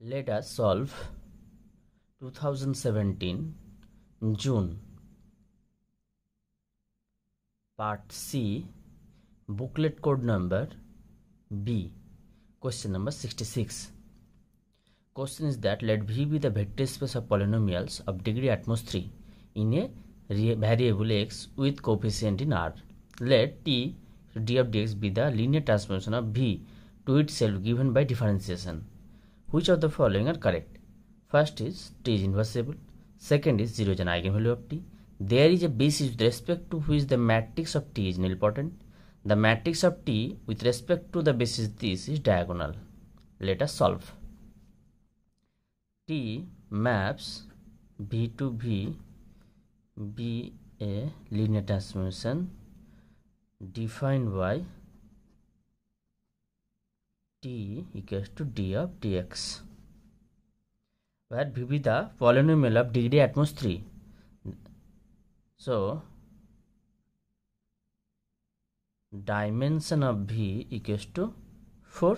Let us solve 2017 June Part C, booklet code number B, question number 66. Question is that let V be the vector space of polynomials of degree at most 3 in a variable x with coefficient in R. Let T d of dx be the linear transformation of V to itself given by differentiation. Which of the following are correct? First is T is inversible. Second is 0 is an eigenvalue of T. There is a basis with respect to which the matrix of T is nilpotent. The matrix of T with respect to the basis this is diagonal. Let us solve. T maps V to V be a linear transformation defined by T equals to d of dx, where V be the polynomial of degree at most 3. So dimension of V equals to 4,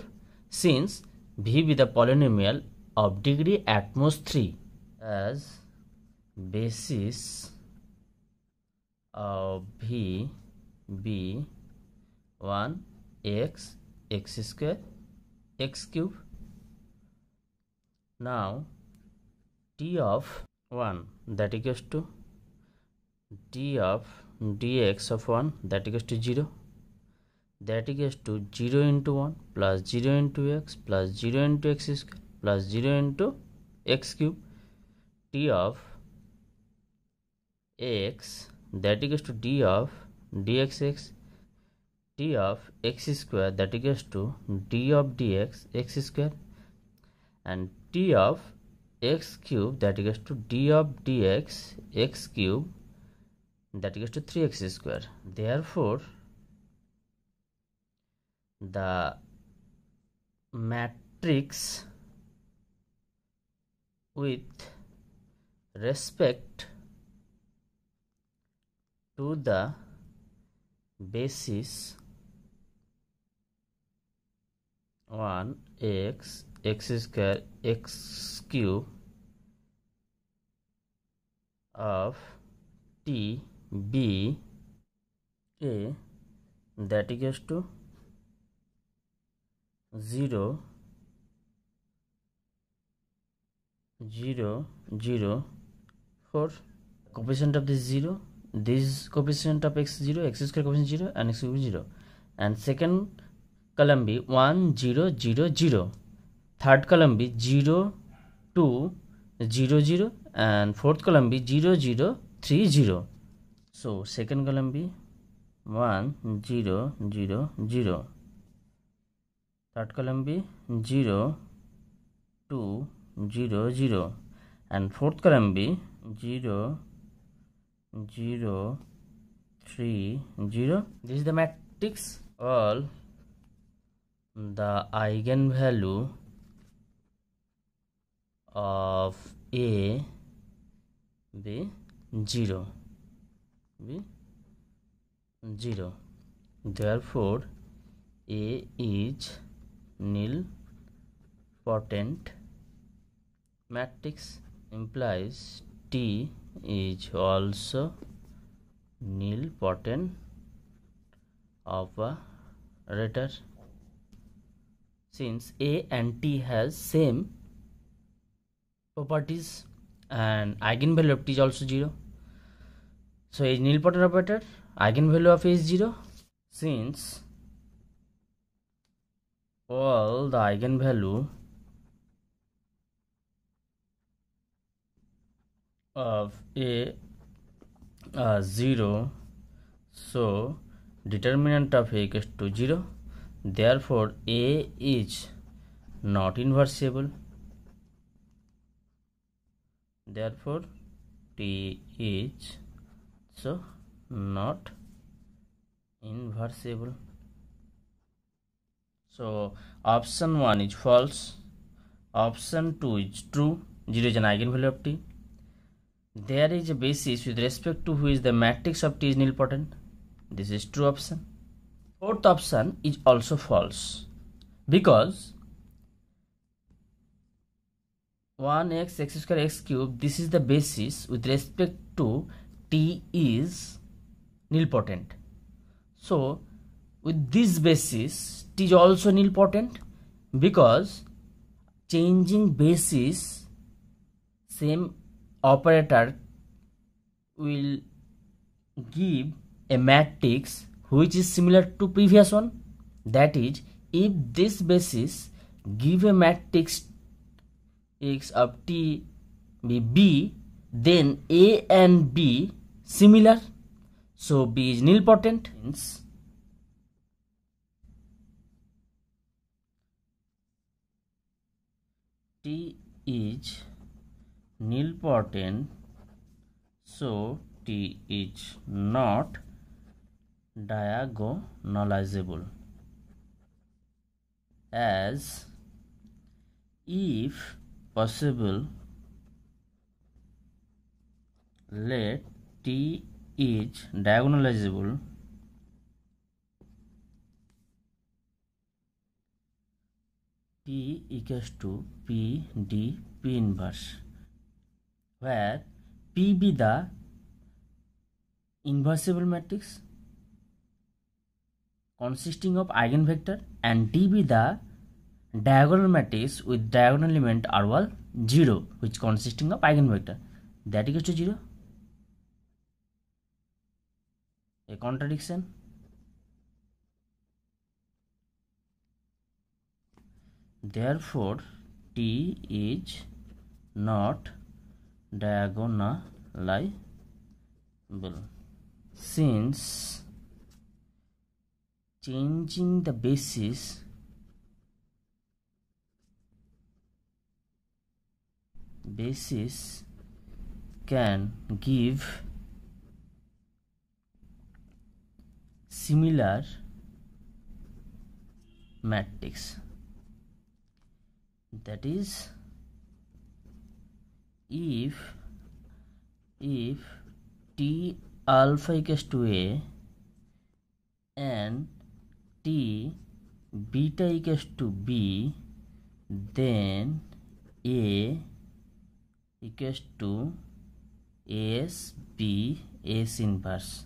since V be the polynomial of degree at most 3, as basis of V be 1 x square x cube. Now T of 1 that equals to d of dx of 1 that equals to 0, that equals to 0 into 1 plus 0 into x plus 0 into x square plus 0 into x cube. T of x that equals to d of dxx, T of x square that equals to d of dx x square, and T of x cube that equals to d of dx x cube that equals to 3x square. Therefore, the matrix with respect to the basis 1 x square x cube of T B A that equals to 0 0 0 4. Coefficient of this 0, this coefficient of x 0, x square coefficient 0 and x cube 0, and second column be 1 0 0 0, third column be 0 2 0 0, and fourth column be 0 0 3 0. So second column be 1 0 0 0, third column be 0 2 0 0, and fourth column be 0 0 3 0. This is the matrix. All the eigenvalue of A be 0 be 0. Therefore A is nilpotent matrix, implies T is also nilpotent operator, since A and T has same properties and eigenvalue of T is also 0. So A is nilpotent operator, eigenvalue of A is 0, since all the eigenvalue of A are 0, so determinant of A equals to 0. Therefore A is not inversible. Therefore T is so not inversible. So option 1 is false, option 2 is true, 0 is an eigenvalue of T. There is a basis with respect to which the matrix of T is nilpotent. This is true option. Fourth option is also false, because 1x x square x cube, this is the basis with respect to t is nilpotent. So with this basis t is also nilpotent, because changing basis, same operator will give a matrix which is similar to previous one. That is, if this basis give a matrix x of t be B, then A and B similar, so B is nilpotent. Means T is nilpotent, so T is not diagonalizable, as if possible let T is diagonalizable, P equals to P D P inverse, where P be the inversible matrix consisting of eigenvector and D be the diagonal matrix with diagonal element are all 0, which consisting of eigenvector, that equals to 0. A contradiction. Therefore T is not diagonalizable, since changing the basis can give similar matrix. That is, if T alpha equals to A and T beta equals to B, then A equals to S B S inverse.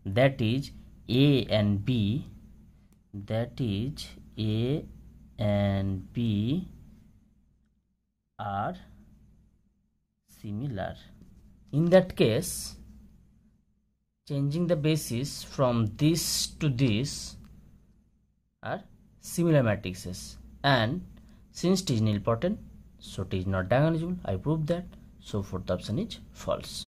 That is, A and B, are similar. In that case, changing the basis from this to this are similar matrices, and since T is nilpotent, so T is not diagonalizable. I proved that, so fourth option is false.